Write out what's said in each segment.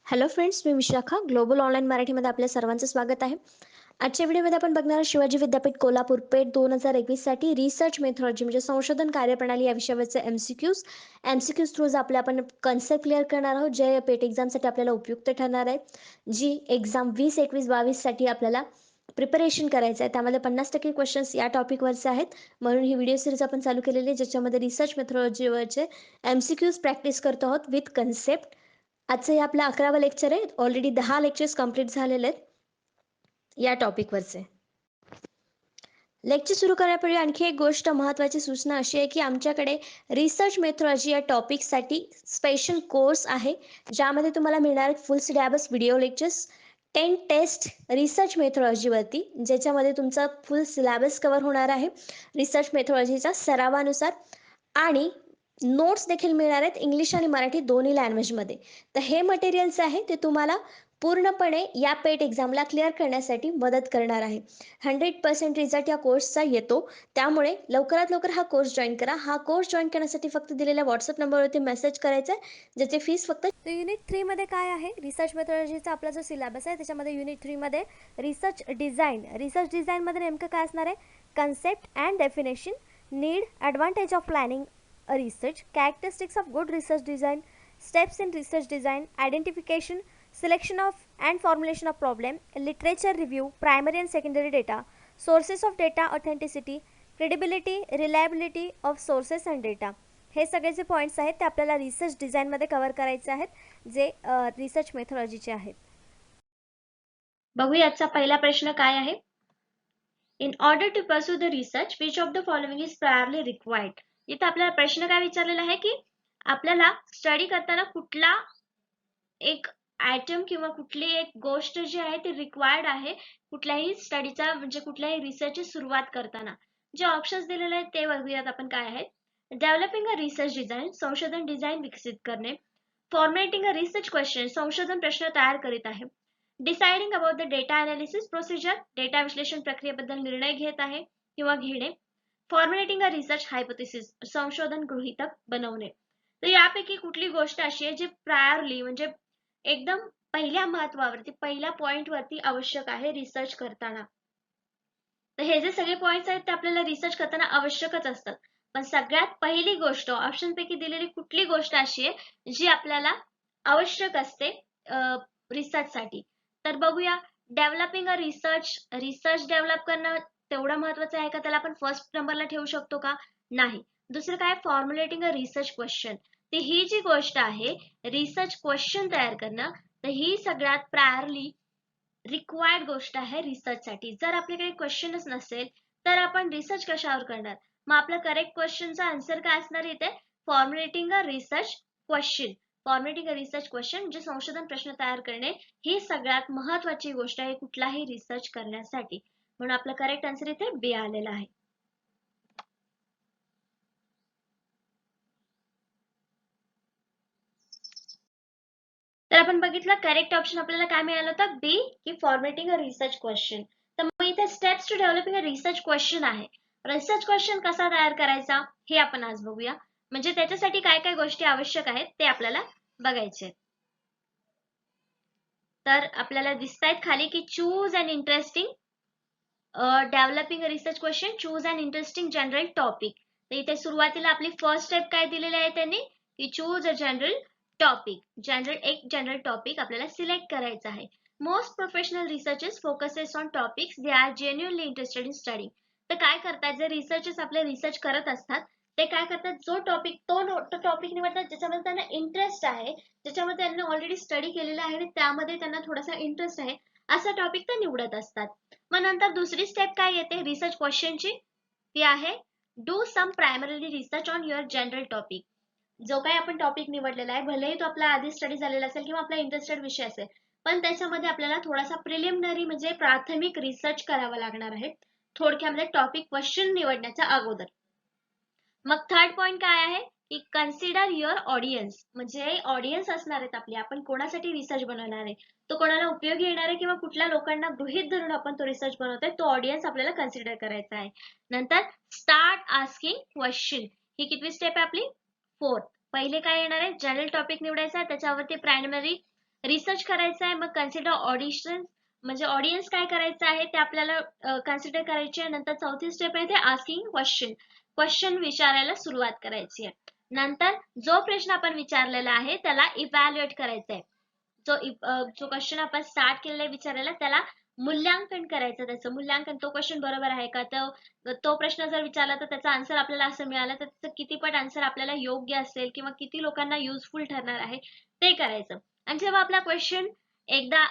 Hello friends, मी Vishakha global online मराठीमध्ये आपल्या सर्वांचं स्वागत आहे. आजच्या व्हिडिओमध्ये आपण बघणार आहोत शिवाजी विद्यापीठ कोल्हापूर पेठ 2021 साठी रिसर्च मेथॉलॉजी म्हणजे संशोधन कार्यप्रणाली या विषयावरचे एमसीक्यूज थ्रू आपण कन्सेप्ट क्लिअर करणार आहोत, जे पेठ एक्झामसाठी आपल्याला उपयुक्त ठरणार आहे. जी एक्झाम 2021-22 साठी आपल्याला प्रिपरेशन करायचं आहे. त्यामध्ये 50% क्वेश्चन्स या टॉपिकवरचे आहेत. म्हणून ही व्हिडिओ सिरीज आपण चालू केलेली आहे, ज्याच्यामध्ये रिसर्च मेथॉलॉजीवरचे एमसीक्यूज प्रॅक्टिस करतो आहोत विथ कन्सेप्ट. आजचं हे आपलं 11वं लेक्चर आहे. ऑलरेडी 10 लेक्चर्स कंप्लीट झालेले आहेत या टॉपिकवरचे. लेक्चर सुरू करण्यापूर्वी आणखी एक गोष्ट महत्त्वाची सूचना अशी आहे की आमच्याकडे रिसर्च मेथॉलॉजी या टॉपिकसाठी स्पेशल कोर्स आहे, ज्यामध्ये तुम्हाला मिळणार full syllabus video lectures, 10 test research मेथॉलॉजीवरती, ज्याच्यामध्ये तुमचा फुल सिलेबस कव्हर होणार आहे रिसर्च मेथॉलॉजीच्या सरावानुसार. आणि नोट्स देखील मिळणार आहेत इंग्लिश आणि मराठी दोन्ही लँग्वेजमध्ये. तर हे मटेरियल्स आहे ते तुम्हाला पूर्णपणे या पेट एक्झामला क्लिअर करण्यासाठी मदत करणार आहे. 100% रिझल्ट या कोर्सचा येतो, त्यामुळे लवकरात लवकर हा कोर्स जॉईन करा. हा कोर्स जॉईन करण्यासाठी फक्त दिलेल्या व्हॉट्सअप नंबरवरती मेसेज करायचा आहे, ज्याची फीस फक्त. तर युनिट 3 काय आहे, रिसर्च मेथॉलॉजीचा आपला जो सिलेबस आहे त्याच्यामध्ये युनिट 3 रिसर्च डिझाईनमध्ये नेमकं काय असणार आहे, concept and definition, need, advantage of planning research, characteristics of good research design, steps in research design, identification, selection of and formulation of problem, literature review, primary and secondary data, sources of data authenticity, credibility, reliability of sources and data. हे सगळे जे points आहेत ते आपल्याला research डिझाईनमध्ये cover करायचे आहेत, जे रिसर्च मेथॉलॉजीचे आहेत. बघूया आजचा पहिला प्रश्न काय आहे. In order to pursue the research which of the following is priorly required. इथं आपल्याला प्रश्न काय विचारलेला आहे की आपल्याला स्टडी करताना कुठला एक आयटम किंवा कुठली एक गोष्ट जी आहे ती रिक्वायर्ड आहे कुठल्याही स्टडीचा म्हणजे कुठल्याही रिसर्चची सुरुवात करताना. जे ऑप्शन्स दिलेले आहेत ते बघूयात आपण काय आहेत. डेव्हलपिंग अ रिसर्च डिझाईन, संशोधन डिझाईन विकसित करणे. फॉर्मॅटिंग अ रिसर्च क्वेश्चन, संशोधन प्रश्न तयार करीत आहे. Deciding about the data analysis procedure, data विश्लेषण प्रक्रियेबद्दल निर्णय घेत आहे किंवा घेणे. फॉर्म्युलेटिंग अ रिसर्च हायपोथेसिस, संशोधन गृहीतक बनवणे. तर यापैकी कुठली गोष्ट अशी आहे जी प्रायरली म्हणजे एकदम पहिल्या महत्वावरती, पहिल्या पॉइंटवरती आवश्यक आहे रिसर्च करताना. तर हे जे सगळे पॉइंट्स आहेत ते आपल्याला रिसर्च करताना आवश्यकच असतात. पण सगळ्यात पहिली गोष्ट ऑप्शन पैकी दिलेली कुठली गोष्ट अशी आहे जी आपल्याला आवश्यक असते रिसर्च साठी. तर बघूया. डेव्हलपिंग अ रिसर्च डेव्हलप करणं तेवढं महत्वाचं आहे का, त्याला आपण फर्स्ट नंबरला ठेवू शकतो का, नाही. दुसरं काय, फॉर्म्युलेटिंग अ रिसर्च क्वेश्चन. ती ही जी गोष्ट आहे रिसर्च क्वेश्चन तयार करणं, तर ही सगळ्यात प्रायरली रिक्वायर्ड गोष्ट आहे रिसर्चसाठी. जर आपल्याकडे क्वेश्चनच नसेल तर आपण रिसर्च कशावर करणार. मग आपलं करेक्ट क्वेश्चनचा आन्सर काय असणार इथे, formulating a research question. Formulating a research question म्हणजे संशोधन प्रश्न तयार करणे ही सगळ्यात महत्वाची गोष्ट आहे कुठलाही रिसर्च करण्यासाठी. म्हणून आपलं करेक्ट आन्सर इथे बी आलेला आहे. तर आपण बघितलं करेक्ट ऑप्शन आपल्याला काय मिळालं होतं, बी, की फॉर्मॅटिंग अ रिसर्च क्वेश्चन. तर मग इथे steps to developing a research question आहे. रिसर्च क्वेश्चन कसा तयार करायचा हे आपण आज बघूया. म्हणजे त्याच्यासाठी काय काय गोष्टी आवश्यक आहेत ते आपल्याला बघायचे. तर आपल्याला दिसतायत खाली की choose an interesting developing a research question, choose an interesting general topic. तर इथे सुरुवातीला आपली फर्स्ट स्टेप काय दिलेली आहे त्यांनी, की चूज अ जनरल टॉपिक. एक जनरल टॉपिक आपल्याला सिलेक्ट करायचा आहे. Most professional researchers focuses on topics they are genuinely interested in study. तर काय करतात, जे रिसर्चर्स आपले रिसर्च करत असतात ते काय करतात, जो टॉपिक तो टॉपिक निवडतात ज्याच्यामध्ये त्यांना इंटरेस्ट आहे, ज्याच्यामध्ये त्यांनी ऑलरेडी स्टडी केलेला आहे आणि त्यामध्ये त्यांना थोडासा इंटरेस्ट आहे, असा टॉपिक ते निवडत असतात. मग नंतर दुसरी स्टेप काय येते रिसर्च क्वेश्चनची, ती आहे do some primary research on your general topic. जो काही आपण टॉपिक निवडलेला आहे, भलेही तो आपला आधी स्टडी झालेला असेल किंवा आपला इंटरेस्टेड विषय असेल, पण त्याच्यामध्ये आपल्याला थोडासा प्रिलिमिनरी म्हणजे प्राथमिक रिसर्च करावा लागणार आहे थोडक्यामध्ये टॉपिक क्वेश्चन निवडण्याच्या अगोदर. मग थर्ड पॉइंट काय आहे की कन्सिडर युअर ऑडियन्स, म्हणजे ऑडियन्स असणार आहेत आपली, आपण कोणासाठी रिसर्च बनवणार आहे, तो कोणाला उपयोगी येणार आहे किंवा कुठल्या लोकांना गृहीत धरून आपण तो रिसर्च बनवतोय, तो ऑडियन्स आपल्याला कन्सिडर करायचा आहे. नंतर स्टार्ट आस्किंग क्वेश्चन, ही कितवी स्टेप आहे आपली, फोर्थ. पहिले काय येणार आहे, जनरल टॉपिक निवडायचा, त्याच्यावरती प्रायमरी रिसर्च करायचा आहे, मग कन्सिडर ऑडिशन्स म्हणजे ऑडियन्स काय करायचं आहे ते आपल्याला कन्सिडर करायचे आहे. नंतर चौथी स्टेप आहे ते आस्किंग क्वेश्चन विचारायला सुरुवात करायची आहे. नंतर जो प्रश्न आपण विचारलेला आहे त्याला इव्हॅल्युएट करायचा आहे. जो क्वेश्चन आपण स्टार्ट केलेला विचारायला त्याला मूल्यांकन करायचं, त्याचं मूल्यांकन, तो क्वेश्चन बरोबर आहे का, तो प्रश्न जर विचारला तर त्याचा आन्सर आपल्याला असं मिळालं तर त्याचं कितीपट आन्सर आपल्याला योग्य असेल किंवा किती लोकांना युजफुल ठरणार आहे ते करायचं. आणि जेव्हा आपला क्वेश्चन एकदा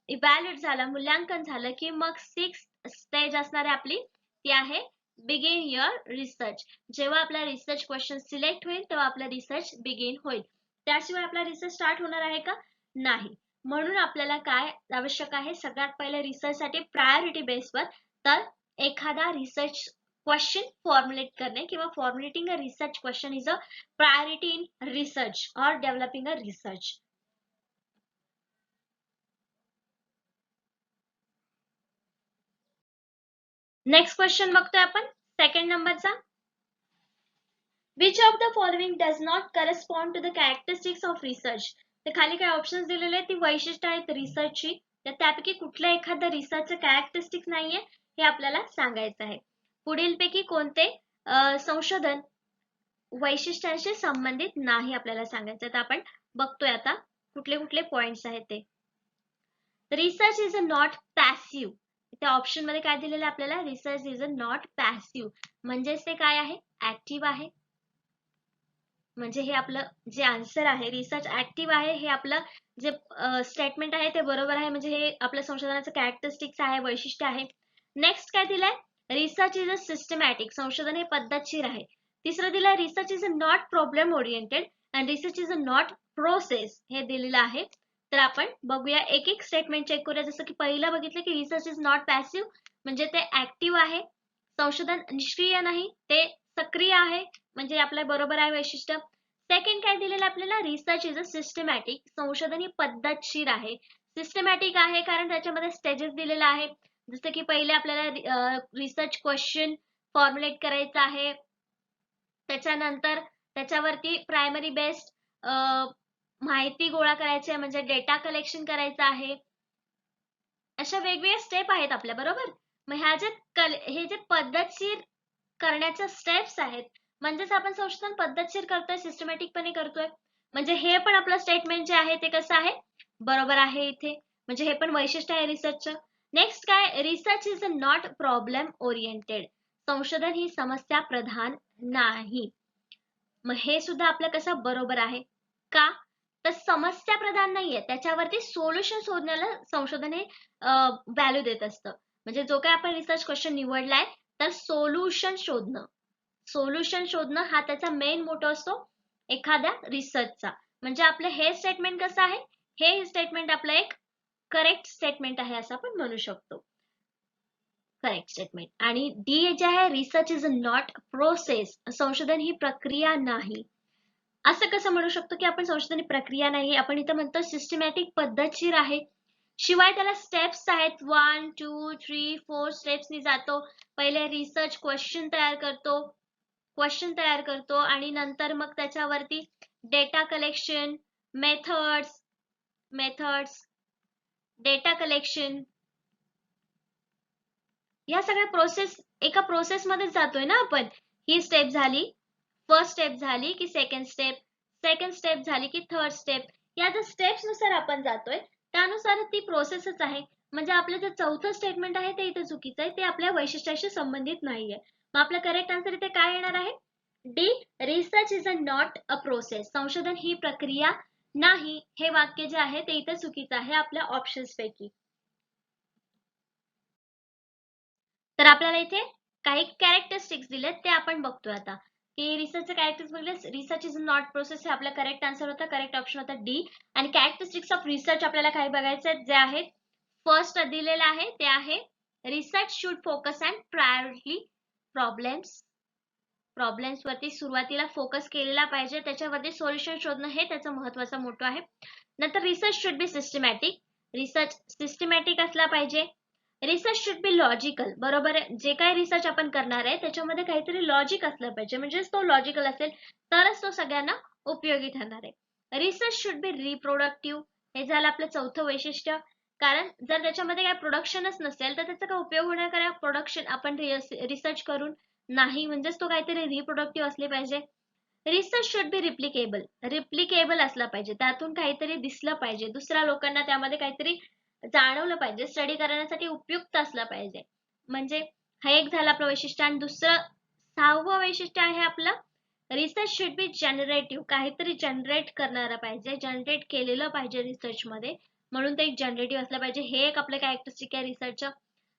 इव्हॅल्युएट झाला, मूल्यांकन झालं की मग 6th स्टेज असणार आहे आपली, ती आहे बिगिन युअर रिसर्च. जेव्हा आपला रिसर्च क्वेश्चन सिलेक्ट होईल तेव्हा आपला रिसर्च बिगिन होईल. त्याशिवाय आपला रिसर्च स्टार्ट होणार आहे का, नाही. म्हणून आपल्याला काय आवश्यक आहे, सगळ्यात पहिले रिसर्च साठी प्रायोरिटी बेसवर तर एखादा रिसर्च क्वेश्चन फॉर्म्युलेट करणे किंवा formulating a research question is a priority in research और developing a research. Next question बघतोय आपण सेकंड नंबरचा. Which of the following does not correspond to the characteristics of research? तर खाली काय ऑप्शन्स दिलेले आहेत, ती वैशिष्ट्य आहेत रिसर्चची, तर त्यापैकी कुठल्या एखाद्या रिसर्चचं कॅरेक्टरिस्टिक्स नाहीये हे आपल्याला सांगायचं आहे. पुढीलपैकी कोणते संशोधन वैशिष्ट्यांशी संबंधित नाही आपल्याला सांगायचं. तर आपण बघतोय आता कुठले कुठले पॉइंट्स आहेत ते. Research is a not passive. त्या ऑप्शन मध्ये काय दिलेलं आपल्याला, research is a not passive म्हणजेच ते काय आहे, ऍक्टिव्ह आहे. म्हणजे हे आपलं जे आन्सर आहे, रिसर्च ऍक्टिव्ह आहे, हे आपलं जे स्टेटमेंट आहे ते बरोबर आहे. म्हणजे हे आपल्या संशोधनाचं कॅरेक्टरिस्टिक्स आहे, वैशिष्ट्य आहे. नेक्स्ट काय दिलंय, रिसर्च इज अ सिस्टमॅटिक, संशोधन हे पद्धतशीर आहे. तिसरं दिलंय research is a not problem oriented and research is a not process, हे दिलेलं आहे. तर आपण बघूया, एक एक स्टेटमेंट चेक करूया. जसं की पहिलं बघितलं की रिसर्च इज नॉट पॅसिव्ह म्हणजे ते ऍक्टिव्ह आहे. संशोधन निष्क्रिय नाही, ते सक्रिय आहे, म्हणजे आपलं बरोबर आहे वैशिष्ट्य. सेकंड काय दिलेलं आपल्याला, रिसर्च इज अ सिस्टमॅटिक, संशोधन ही पद्धतशीर आहे. सिस्टमॅटिक आहे कारण त्याच्यामध्ये स्टेजेस दिलेला आहे. जसं की पहिले आपल्याला रिसर्च क्वेश्चन फॉर्म्युलेट करायचा आहे, त्याच्यानंतर त्याच्यावरती प्रायमरी बेस्ड माहिती गोळा करायची आहे, म्हणजे डेटा कलेक्शन करायचं आहे. अशा वेगवेगळ्या स्टेप आहेत आपल्या बरोबर. मग हे जे पद्धतशीर करण्याच्या स्टेप्स आहेत, म्हणजेच आपण संशोधन पद्धतशीर करतोय, सिस्टमॅटिकपणे करतोय, म्हणजे हे पण आपलं स्टेटमेंट जे आहे ते कसं आहे, बरोबर आहे इथे. म्हणजे हे पण वैशिष्ट्य आहे रिसर्चचं. नेक्स्ट काय, research is a not problem oriented, संशोधन ही समस्या प्रधान नाही. मग हे सुद्धा आपलं कसं बरोबर आहे का, तर समस्या प्रधान नाहीये, त्याच्यावरती सोल्युशन शोधण्याला संशोधन हे व्हॅल्यू देत असतं. म्हणजे जो काय आपण रिसर्च क्वेश्चन निवडलाय तर सोल्युशन शोधणं हा त्याचा मेन मोटो असतो एखाद्या रिसर्चचा. म्हणजे आपलं हे स्टेटमेंट कसं आहे, हे स्टेटमेंट आपलं एक करेक्ट स्टेटमेंट आहे असं आपण म्हणू शकतो, करेक्ट स्टेटमेंट. आणि डी जे आहे, research is a not process, संशोधन ही प्रक्रिया नाही. असं कसं म्हणू शकतो की आपण संशोधन ही प्रक्रिया नाही, आपण इथं म्हणतो सिस्टमॅटिक पद्धतशीर आहे, शिवाय त्याला स्टेप्स आहेत, 1 2 3 4 स्टेप्सनी जातो. पहिले रिसर्च क्वेश्चन तयार करतो आणि नंतर मग त्याच्यावरती data collection, methods data collection, या सगळ्या एका प्रोसेस मध्ये जातोय ना आपण. ही स्टेप झाली, फर्स्ट स्टेप झाली की सेकंड स्टेप झाली की थर्ड स्टेप, या ज्या स्टेप्स नुसार आपण जातोय त्यानुसार ती प्रोसेसच आहे. म्हणजे आपलं जे चौथं स्टेटमेंट आहे ते इथे चुकीचं आहे, ते आपल्या वैशिष्ट्याशी संबंधित नाहीये. मग आपलं करेक्ट आन्सर इथे काय येणार आहे, D, research is a not a process, संशोधन ही प्रक्रिया नाही. हे वाक्य जे आहे ते इथे चुकीचं आहे आपल्या ऑप्शन्स पैकी. तर आपल्याला इथे काही कॅरेक्टरिस्टिक्स दिलेत ते आपण बघतोय आता, की रिसर्चचे कॅरेक्टर्स बघले, रिसर्च इज नॉट प्रोसेस हे आपला करेक्ट आन्सर होता, करेक्ट ऑप्शन होता डी. आणि कॅरेक्टरिस्टिक्स ऑफ रिसर्च आपल्याला काही बघायचे आहेत, जे आहेत फर्स्ट दिलेलं आहे ते आहे research should focus and priority problems वरती सुरुवातीला फोकस केलेला पाहिजे, त्याच्यावरती सोल्युशन शोधणं हे त्याचा महत्वाचा मोठो आहे. नंतर research should be systematic, research systematic असला पाहिजे. रिसर्च शुड बी लॉजिकल, बरोबर आहे, जे काही रिसर्च आपण करणार आहे त्याच्यामध्ये काहीतरी लॉजिक असलं पाहिजे, म्हणजे तो लॉजिकल असेल तरच तो सगळ्यांना उपयोगी ठरणार आहे. रिसर्च शुड बी रिप्रोडक्टिव्ह, हे झालं आपलं चौथं वैशिष्ट्य. कारण जर त्याच्यामध्ये काही प्रोडक्शनच नसेल तर त्याचा काय उपयोग होणार, कारण प्रोडक्शन आपण रिसर्च करून नाही, म्हणजेच तो काहीतरी रिप्रोडक्टिव्ह असले पाहिजे. रिसर्च शुड बी रिप्लिकेबल असला पाहिजे, त्यातून काहीतरी दिसलं पाहिजे, दुसऱ्या लोकांना त्यामध्ये काहीतरी जाणवलं पाहिजे, स्टडी करण्यासाठी उपयुक्त असलं पाहिजे. म्हणजे हा एक झाला आपलं वैशिष्ट्य. आणि दुसरं 6वं वैशिष्ट्य आहे आपलं रिसर्च शुड बी जनरेटिव्ह, काहीतरी जनरेट करणारं पाहिजे, जनरेट केलेलं पाहिजे रिसर्च मध्ये, म्हणून ते एक जनरेटिव्ह असलं पाहिजे. हे एक आपलं कॅरेक्टरिस्टिक आहे रिसर्चचं.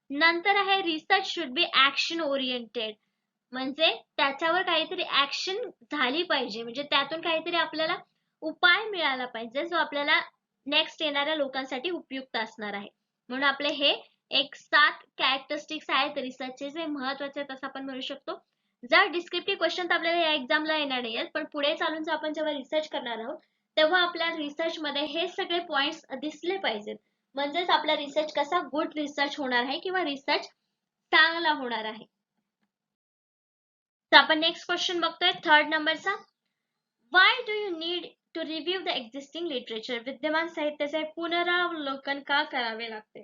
नंतर आहे research should be action oriented, म्हणजे त्याच्यावर काहीतरी ऍक्शन झाली पाहिजे, म्हणजे त्यातून काहीतरी आपल्याला उपाय मिळाला पाहिजे जो आपल्याला नेक्स्ट येणाऱ्या लोकांसाठी उपयुक्त असणार आहे. म्हणून आपले हे एक 7 कॅरेक्टरिस्टिक्स आहेत रिसर्चचे, जे महत्वाचे आहेत असं आपण म्हणू शकतो. जर डिस्क्रिप्टिव्ह क्वेश्चन आपल्याला या एक्झामला येणार नाही आहेत, पण पुढे चालून आपण जेव्हा रिसर्च करणार आहोत तेव्हा आपल्या रिसर्च मध्ये हे सगळे पॉइंट्स दिसले पाहिजेत, म्हणजेच आपला रिसर्च कसा गुड रिसर्च होणार आहे किंवा रिसर्च चांगला होणार आहे. तर आपण नेक्स्ट क्वेश्चन बघतोय 3rd नंबरचा. Why do you need to review the existing literature, विद्यमान साहित्याचे पुनरावलोकन का करावे लागते?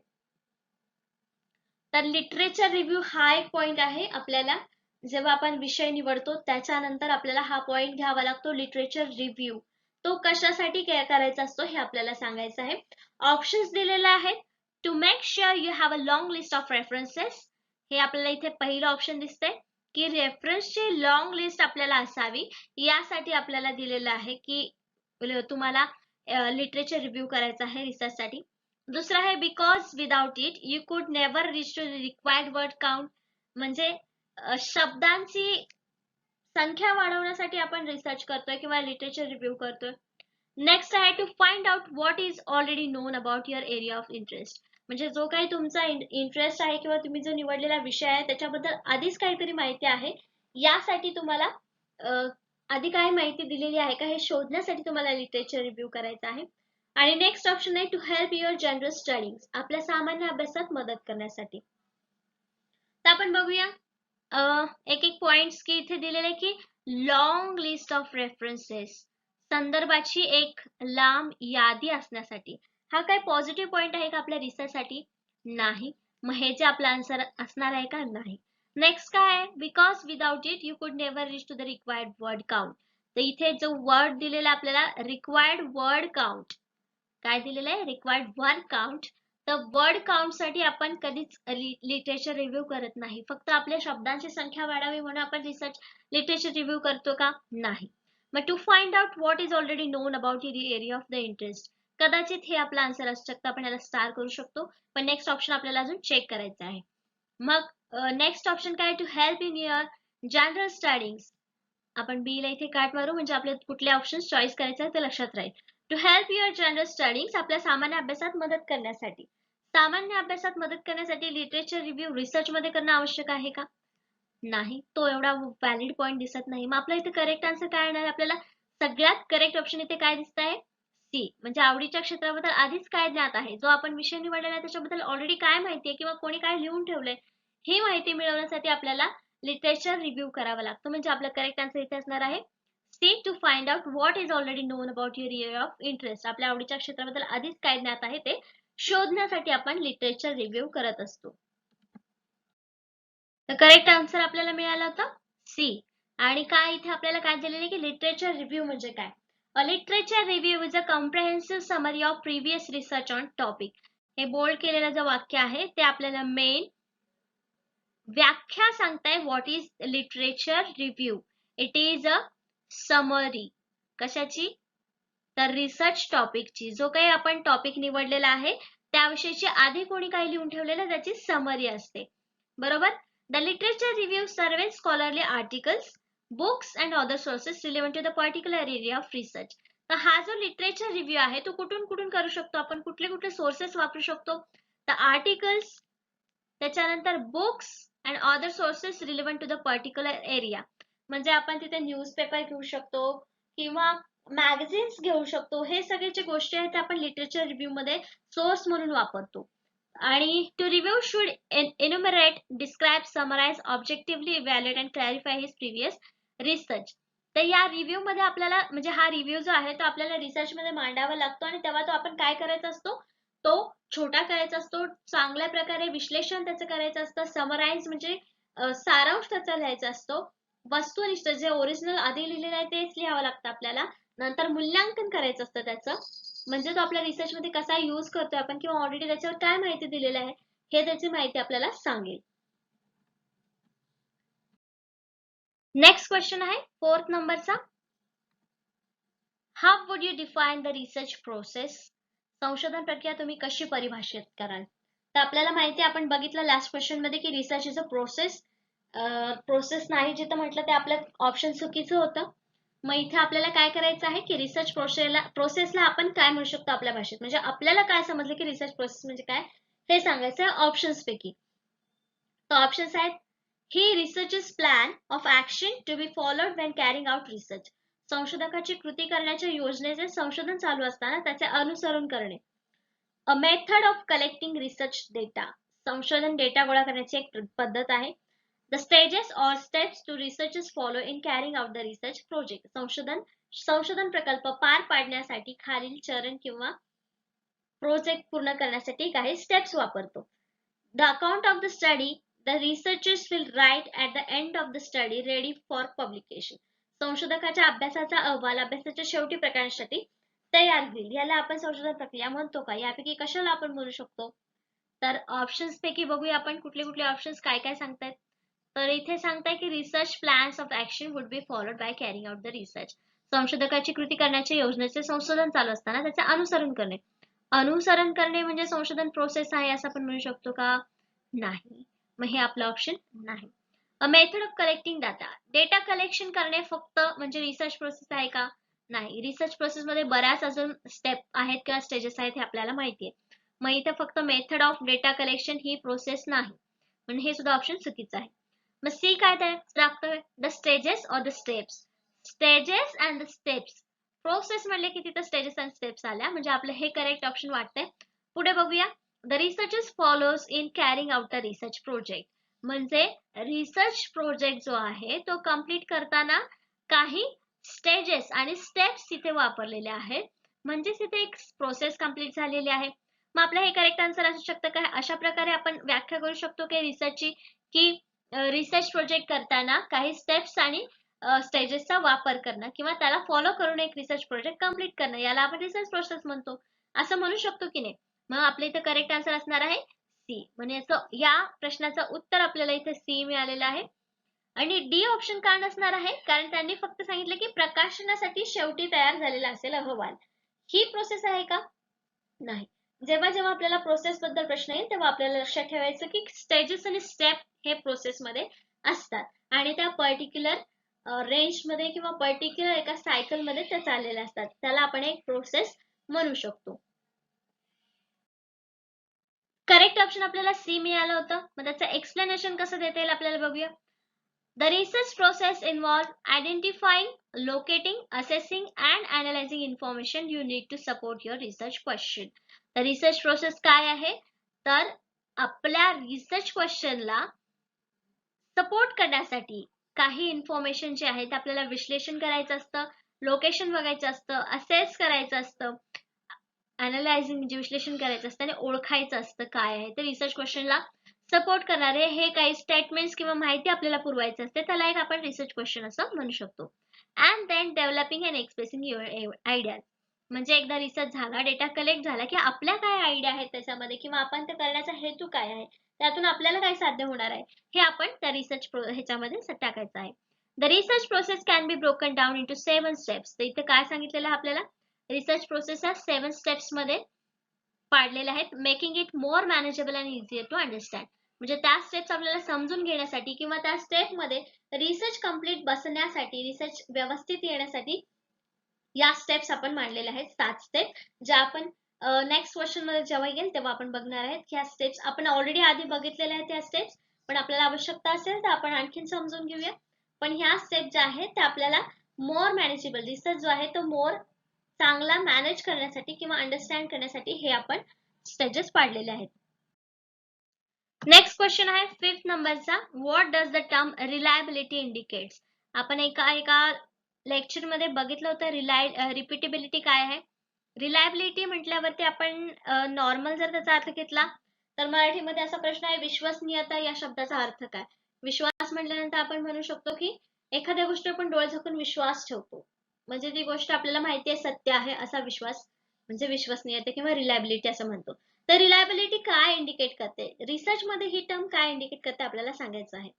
तर लिटरेचर रिव्ह्यू हा एक पॉइंट आहे. आपल्याला जेव्हा आपण विषय निवडतो त्याच्यानंतर आपल्याला हा पॉइंट घ्यावा लागतो, लिटरेचर रिव्ह्यू. तो कशासाठी करायचा असतो हे आपल्याला सांगायचं आहे. ऑप्शन्स दिलेले आहेत. To make sure you have a long list of references, हे आपल्याला इथे पहिलं ऑप्शन दिसतंय की रेफरन्सची लॉंग लिस्ट आपल्याला असावी, यासाठी आपल्याला दिलेलं आहे की तुम्हाला लिटरेचर रिव्ह्यू करायचं आहे रिसर्चसाठी. दुसरा आहे because without it you could never reach to required word count, म्हणजे शब्दांची संख्या वाढवण्यासाठी आपण रिसर्च करतोय किंवा लिटरेचर रिव्ह्यू करतोय. नेक्स्ट आहे to find out what is already known about your area of interest, म्हणजे जो काही तुमचा इंटरेस्ट आहे किंवा तुम्ही जो निवडलेला विषय आहे त्याच्याबद्दल आधीच काहीतरी माहिती आहे, यासाठी तुम्हाला आधी काय माहिती दिलेली आहे का हे शोधण्यासाठी तुम्हाला लिटरेचर रिव्ह्यू करायचं आहे. आणि नेक्स्ट ऑप्शन आहे to help your general studies, आपल्या सामान्य अभ्यासात मदत करण्यासाठी. तर आपण बघूया एक एक पॉइंट्स की इथे दिलेले की लॉंग लिस्ट ऑफ रेफरन्सेस, संदर्भाची एक लांब यादी असण्यासाठी. हा काय पॉझिटिव्ह पॉइंट आहे का आपल्या रिसर्चसाठी? नाही. मग हे जे आपला आन्सर असणार आहे का? नाही. नेक्स्ट काय आहे? Because without it you could never reach to the required word count. तर इथे जो वर्ड दिलेला आपल्याला रिक्वायर्ड वर्ड काउंट, काय दिलेलं आहे? Required word count. तर वर्ड काउंट साठी आपण कधीच लिटरेचर रिव्ह्यू करत नाही, फक्त आपल्या शब्दांची संख्या वाढावी म्हणून आपण रिसर्च लिटरेचर रिव्ह्यू करतो का? नाही. मग to find out what is already known about your area of the interest, कदाचित हे आपला आन्सर असू शकतं, आपण याला स्टार करू शकतो, पण नेक्स्ट ऑप्शन आपल्याला अजून चेक करायचं आहे. मग नेक्स्ट ऑप्शन काय? To help in your general studies, आपण बी ला इथे काट मारू म्हणजे आपले कुठले ऑप्शन चॉईस करायचे ते लक्षात राहील. To help your general studies, आपल्या सामान्य अभ्यासात मदत करण्यासाठी. सामान्य अभ्यासात मदत करण्यासाठी लिटरेचर रिव्ह्यू रिसर्च मध्ये करणं आवश्यक आहे का? नाही. तो एवढा व्हॅलिड पॉइंट दिसत नाही. मग आपल्या इथे करेक्ट आन्सर काय येणार? आपल्याला सगळ्यात करेक्ट ऑप्शन इथे काय दिसत आहे? सी, म्हणजे आवडीच्या क्षेत्राबद्दल आधीच काय ज्ञात आहे, जो आपण विषय निवडलेला आहे त्याच्याबद्दल ऑलरेडी काय माहिती आहे किंवा कोणी काय लिहून ठेवलंय ही माहिती मिळवण्यासाठी आपल्याला लिटरेचर रिव्ह्यू करावा लागतो. म्हणजे आपला करेक्ट आन्सर इथे असणार आहे C, to find out what is already known about your area of interest, आपल्या आवडीच्या क्षेत्राबद्दल आधीच काय ज्ञात आहे ते शोधण्यासाठी आपण लिटरेचर रिव्ह्यू करत असतो. तर करेक्ट आन्सर आपल्याला मिळाला होता सी. आणि काय इथे आपल्याला काय दिलेलं की लिटरेचर रिव्ह्यू म्हणजे काय? अ literature review is a comprehensive summary of previous research on topic. हे बोल्ड केलेलं जे वाक्य आहे ते आपल्याला मेन व्याख्या सांगताय what is literature review. It is a summary, कशाची? तर रिसर्च टॉपिकची. जो काही आपण टॉपिक निवडलेला आहे त्याविषयीची आधी कोणी काही लिहून ठेवलेलं त्याची समरी असते, बरोबर. The literature review surveys scholarly articles, books and other sources relevant to the particular area of research. तर हा जो लिटरेचर रिव्ह्यू आहे तो कुठून कुठून करू शकतो आपण, कुठले कुठले सोर्सेस वापरू शकतो? तर आर्टिकल्स, त्याच्यानंतर books and other sources relevant to the particular area, म्हणजे आपण तिथे न्यूजपेपर घेऊ शकतो किंवा मॅगझिन्स घेऊ शकतो. हे सगळे जे गोष्टी आहेत त्या आपण लिटरेचर रिव्ह्यू मध्ये सोर्स म्हणून वापरतो. आणि to review should enumerate, describe, summarise, objectively evaluate and clarify his previous research. तर या रिव्ह्यू मध्ये आपल्याला म्हणजे हा रिव्ह्यू जो आहे तो आपल्याला रिसर्च मध्ये मांडावा लागतो आणि तेव्हा तो आपण काय करायचा असतो, तो छोटा करायचा असतो, चांगल्या प्रकारे विश्लेषण त्याचं करायचं असतं, समराइज म्हणजे सारांश त्याचा लिहायचा असतो, वस्तुनिष्ठ जे ओरिजिनल आधी लिहिलेलं आहे तेच लिहावं लागतं आपल्याला, नंतर मूल्यांकन करायचं असतं त्याचं, म्हणजे तो आपल्या रिसर्च मध्ये कसा यूज करतोय आपण किंवा ऑलरेडी त्याच्यावर काय माहिती दिलेली आहे हे त्याची माहिती आपल्याला सांगेल. नेक्स्ट क्वेश्चन आहे 4th नंबरचा, how would you define the research process? संशोधन प्रक्रिया तुम्ही कशी परिभाषित कराल? तर आपल्याला माहिती आहे, आपण बघितलं लास्ट क्वेश्चन मध्ये की research is a process. Process नाही जिथं म्हटलं ते आपलं ऑप्शन चुकीचं होतं. मग इथे आपल्याला काय करायचं आहे की रिसर्च प्रोसेसला आपण काय म्हणू शकतो आपल्या भाषेत, म्हणजे आपल्याला काय समजलं की रिसर्च प्रोसेस म्हणजे काय हे सांगायचं आहे ऑप्शन्स पैकी. तर ऑप्शन्स आहेत, ही researchers plan of action to be followed when carrying out research. संशोधकाची कृती करण्याच्या योजनेचे संशोधन चालू असताना त्याचे अनुसरण करणे. A method of collecting research data. संशोधन डेटा गोळा करण्याची एक पद्धत आहे. द स्टेजेस और steps to researchers follow in carrying out the research project. संशोधन प्रकल्प पार पाडण्यासाठी खालील चरण किंवा प्रोजेक्ट पूर्ण करण्यासाठी काही स्टेप्स वापरतो. The account of the study the researchers will write at the end of the study ready for publication. संशोधकाच्या अभ्यासाचा अहवाल अभ्यासाच्या शेवटी प्रकाशनासाठी तयार होईल. याला आपण संशोधन प्रक्रिया म्हणतो का? यापैकी कशाला आपण म्हणू शकतो? तर ऑप्शन्स पैकी बघूया आपण कुठले कुठले ऑप्शन्स काय काय सांगतायत. तर इथे सांगताय की research plans of action would be followed by carrying out the research. संशोधकाची कृती करण्याच्या योजनेचे संशोधन चालू असताना त्याचे अनुसरण करणे. अनुसरण करणे म्हणजे संशोधन प्रोसेस आहे असं आपण म्हणू शकतो का? नाही. मग हे आपलं ऑप्शन नाही. अ method of collecting data. Data collection करणे फक्त म्हणजे रिसर्च प्रोसेस आहे का? नाही. रिसर्च प्रोसेस मध्ये बऱ्याच अजून स्टेप आहेत किंवा स्टेजेस आहेत हे आपल्याला माहिती आहे. मग इथे फक्त method of data collection he process नाही, म्हणजे हे सुद्धा ऑप्शन चुकीचं आहे. मग सी काय दाखवतोय? The stages or the steps. Stages and the steps. Process म्हणले की तिथं स्टेजेस अँड स्टेप्स आल्या, म्हणजे आपलं हे करेक्ट ऑप्शन वाटतंय. पुढे बघूया. The researchers follows in carrying out the research project. म्हणजे रिसर्च प्रोजेक्ट जो आहे तो कम्प्लीट करताना काही स्टेजेस आणि स्टेप्स तिथे वापरलेले आहेत, म्हणजे तिथे एक प्रोसेस कम्प्लीट झालेली आहे. मग आपलं हे करेक्ट आन्सर असू शकतं का? अशा प्रकारे आपण व्याख्या करू शकतो की रिसर्चची की रिसर्च प्रोजेक्ट करताना काही स्टेप्स आणि स्टेजेसचा वापर करणं किंवा त्याला फॉलो करून एक रिसर्च प्रोजेक्ट कम्प्लीट करणं, याला आपण रिसर्च प्रोसेस म्हणतो, असं म्हणू शकतो की नाही? मग आपल्या इथे करेक्ट आन्सर असणार आहे सी. म्हणजे या प्रश्नाचं उत्तर आपल्याला इथे सी मिळालेलं आहे. आणि डी ऑप्शन का नसणार आहे? कारण त्यांनी फक्त सांगितलं की प्रकाशनासाठी शेवटी तयार झालेला असेल अहवाल. ही प्रोसेस आहे का? नाही. जेव्हा जेव्हा आपल्याला प्रोसेस बद्दल प्रश्न येईल तेव्हा आपल्याला लक्षात ठेवायचं की स्टेजेस आणि स्टेप हे प्रोसेस मध्ये असतात आणि त्या पर्टिक्युलर रेंज मध्ये किंवा पर्टिक्युलर एका सायकल मध्ये त्या चाललेल्या असतात, त्याला आपण एक प्रोसेस म्हणू शकतो. करेक्ट ऑप्शन आपल्याला सी मिळालं होतं. मग त्याचं एक्सप्लेनेशन कसं देता येईल आपल्याला बघूया. The research process involves identifying, locating, assessing and analyzing information you need to support your research question. तर रिसर्च प्रोसेस काय आहे? तर आपल्या रिसर्च क्वेश्चनला सपोर्ट करण्यासाठी काही इन्फॉर्मेशन जे आहे ते आपल्याला विश्लेषण करायचं असतं, लोकेशन बघायचं असतं, असेस करायचं असतं, अनालायझिंग म्हणजे विश्लेषण करायचं असतं आणि ओळखायचं असतं काय आहे. तर रिसर्च क्वेश्चनला सपोर्ट करणारे हे काही स्टेटमेंट्स किंवा माहिती आपल्याला पुरवायची असते, त्याला एक आपण रिसर्च क्वेश्चन असं म्हणू शकतो. And then developing and expressing your ideas. म्हणजे एकदा रिसर्च झाला, डेटा कलेक्ट झाला की आपल्या काय आयडिया आहेत त्याच्यामध्ये किंवा आपण ते करण्याचा हेतू काय आहे, त्यातून आपल्याला काय साध्य होणार आहे, हे आपण त्या रिसर्च ह्याच्यामध्ये टाकायचं आहे. The research process can be broken down into 7 steps. तर इथे काय सांगितलेलं आहे आपल्याला? रिसर्च प्रोसेस ह्या 7 स्टेप्स मध्ये पाडलेल्या आहेत. Making it more manageable and easier to understand. म्हणजे त्या स्टेप्स आपल्याला समजून घेण्यासाठी किंवा त्या स्टेप मध्ये रिसर्च कंप्लीट बसण्यासाठी, रिसर्च व्यवस्थित येण्यासाठी या स्टेप्स आपण मांडलेल्या आहेत. 7 स्टेप, ज्या आपण नेक्स्ट क्वेश्चन मध्ये जेव्हा येईल तेव्हा आपण बघणार आहेत. ह्या स्टेप्स आपण ऑलरेडी आधी बघितलेल्या आहेत त्या स्टेप्स, पण आपल्याला आवश्यकता असेल तर आपण आणखीन समजून घेऊया. पण ह्या स्टेप ज्या आहेत त्या आपल्याला मोर मॅनेजेबल, रिसर्च जो आहे तो मोर चांगला मॅनेज करण्यासाठी किंवा अंडरस्टँड करण्यासाठी हे आपण स्टेजेस पाडलेले आहेत. नेक्स्ट क्वेश्चन आहे 5th नंबरचा. What does the term reliability indicates. आपण एका लेक्चर मध्ये बघितलं होतं रिपीटेबिलिटी काय आहे. रिलायबिलिटी म्हटल्यावरती आपण नॉर्मल जर त्याचा अर्थ घेतला तर मराठीमध्ये असा प्रश्न आहे, विश्वसनीयता या शब्दाचा अर्थ काय. विश्वास म्हटल्यानंतर आपण म्हणू शकतो की एखाद्या गोष्टी आपण डोळे झाकून विश्वास ठेवतो, म्हणजे ती गोष्ट आपल्याला माहिती आहे सत्य आहे असा विश्वास म्हणजे विश्वसनीयता किंवा रिलायबिलिटी असं म्हणतो. तर रिलायबिलिटी काय इंडिकेट करते, रिसर्च मध्ये ही टर्म काय इंडिकेट करते आपल्याला सांगायचं आहे.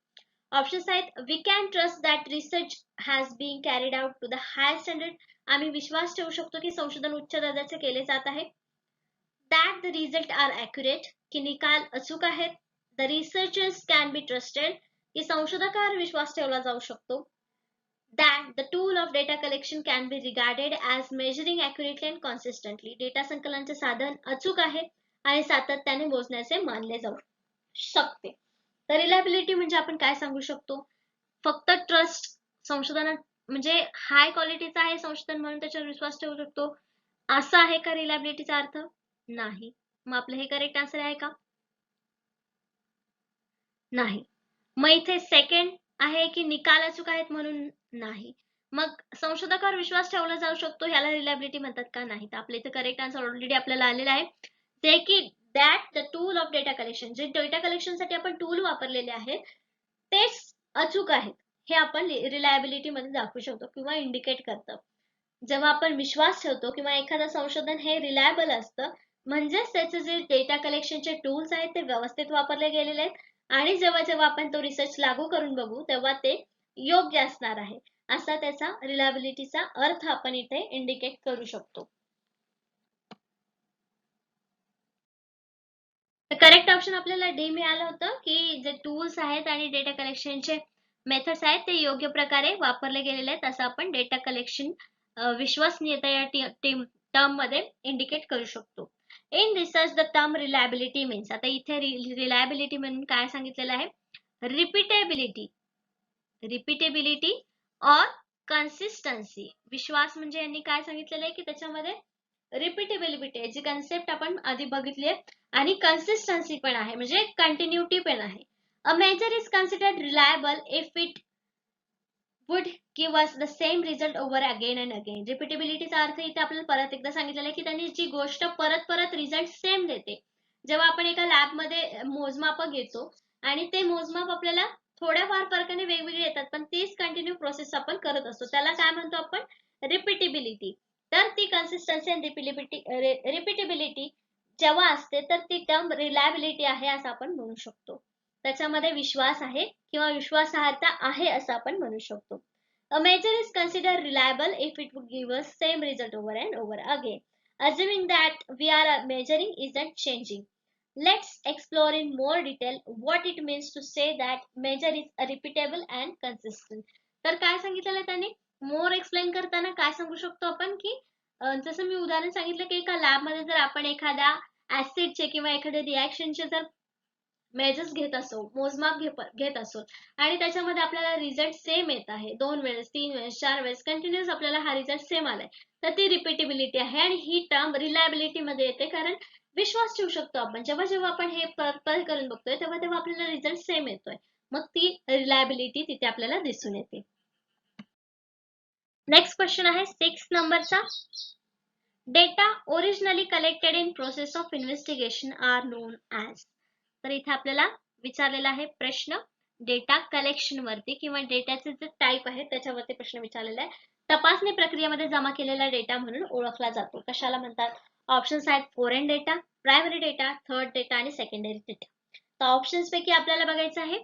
ऑप्शन्स आहेत, we can trust that research has been carried out to the high standard. आम्ही विश्वास ठेवू शकतो की संशोधन उच्च दर्जाचे केले जात आहे. That the result are accurate, की निकाल अचूक आहेत. The researchers can be trusted, की संशोधकावर विश्वास ठेवला जाऊ शकतो. That the tool of data collection can be regarded as measuring accurately and consistently. Data संकलनाचे साधन अचूक आहे आणि सातत्याने मोजण्याचे मानले जाऊ शकते. तर रिलायबिलिटी म्हणजे आपण काय सांगू शकतो, फक्त ट्रस्ट, संशोधनात म्हणजे हाय क्वालिटीचा आहे संशोधन म्हणून त्याच्यावर विश्वास ठेवू शकतो असं आहे का रिलायबिलिटीचा अर्थ. नाही. मग आपलं हे करेक्ट आन्सर आहे का. नाही. मग इथे सेकंड आहे की निकाल अचूक आहेत म्हणून नाही. मग संशोधकावर विश्वास ठेवला जाऊ शकतो ह्याला रिलायबिलिटी म्हणतात का. नाही. तर आपल्या इथे करेक्ट आन्सर ऑलरेडी आपल्याला आलेला आहे, ते की that the tool of data collection, जे डेटा कलेक्शन साठी आपण टूल वापरलेले आहेत तेच अचूक आहेत हे आपण रिलायबिलिटी मध्ये दाखवू शकतो किंवा इंडिकेट करतं. जेव्हा आपण विश्वास ठेवतो किंवा एखादं संशोधन हे रिलायबल असतं, म्हणजेच त्याचे जे डेटा कलेक्शनचे टूल्स आहेत ते व्यवस्थित वापरले गेलेले आहेत आणि जेव्हा जेव्हा आपण तो रिसर्च लागू करून बघू तेव्हा ते योग्य असणार आहे, असा त्याचा रिलायबिलिटीचा अर्थ आपण इथे इंडिकेट करू शकतो. करेक्ट ऑप्शन आपल्याला डी मिळालं होतं, की जे टूल्स आहेत आणि डेटा कलेक्शनचे मेथड्स आहेत ते योग्य प्रकारे वापरले गेलेले आहेत असं आपण डेटा कलेक्शन विश्वसनीयता या टर्म मध्ये इंडिकेट करू शकतो. In research the term reliability means, आता इथे रिलायबिलिटी म्हणून काय सांगितलेलं आहे, रिपीटेबिलिटी, रिपीटेबिलिटी और कन्सिस्टन्सी. विश्वास म्हणजे यांनी काय सांगितलेलं आहे की त्याच्यामध्ये रिपीटेबिलिटी आहे, जी कन्सेप्ट आपण आधी बघितली आहे, आणि कन्सिस्टन्सी पण आहे म्हणजे कंटिन्युटी पण आहे. A measure is considered reliable if it would give us the same result over again and again. रिपीटेबिलिटीचा अर्थ इथे आपल्याला परत एकदा सांगितलेला आहे की त्यांनी जी गोष्ट परत परत रिझल्ट सेम देते. जेव्हा आपण एका लॅब मध्ये मोजमाप घेतो आणि ते मोजमाप आपल्याला थोड्याफार फरकाने वेगवेगळे येतात पण तीच कंटिन्यू प्रोसेस आपण करत असतो, त्याला काय म्हणतो आपण, रिपीटेबिलिटी. तर ती कन्सिस्टन्सी आणि रिपीटेबिलिटी जेव्हा असते तर ती टर्म रिलायबिलिटी आहे असं आपण म्हणू शकतो. त्याच्यामध्ये विश्वास आहे किंवा विश्वासार्हता आहे असं आपण म्हणू शकतो. A measure is considered reliable if it would give us same result over and over again, assuming that we are measuring isn't changing. Let's explore in more detail what it means to say that measure is repeatable and consistent. तर काय सांगितलेलं आहे त्याने, मोर explain करताना काय सांगू शकतो आपण की जसं मी उदाहरण सांगितलं की एका लॅब मध्ये जर आपण एखाद्या ऍसिडचे किंवा एखाद्या रिएक्शनचे जर मेजर्स घेत असो, मोजमाप घेत असो आणि त्याच्यामध्ये आपल्याला रिझल्ट सेम येत आहे, 2 वेळेस 3 वेळेस 4 वेळेस कंटिन्युअस आपल्याला हा रिझल्ट सेम आलाय, तर ती रिपीटेबिलिटी आहे आणि ही टर्म रिलायबिलिटी मध्ये येते, कारण विश्वास ठेवू शकतो आपण जेव्हा जेव्हा आपण हे परत करून बघतोय तेव्हा तेव्हा आपल्याला रिझल्ट सेम येतोय, मग ती रिलायबिलिटी तिथे आपल्याला दिसून येते. नेक्स्ट क्वेश्चन आहे 6 नंबरचा. Data originally collected in process of investigation are known as. तर इथे आपल्याला विचारलेला आहे प्रश्न डेटा कलेक्शन वरती किंवा डेटाचे जे टाईप आहे त्याच्यावरती प्रश्न विचारलेला आहे. तपासणी प्रक्रियेमध्ये जमा केलेला डेटा म्हणून ओळखला जातो, कशाला म्हणतात. ऑप्शन्स आहेत foreign data, primary data, third data आणि सेकंडरी डेटा. तर ऑप्शन्स पैकी आपल्याला बघायचं आहे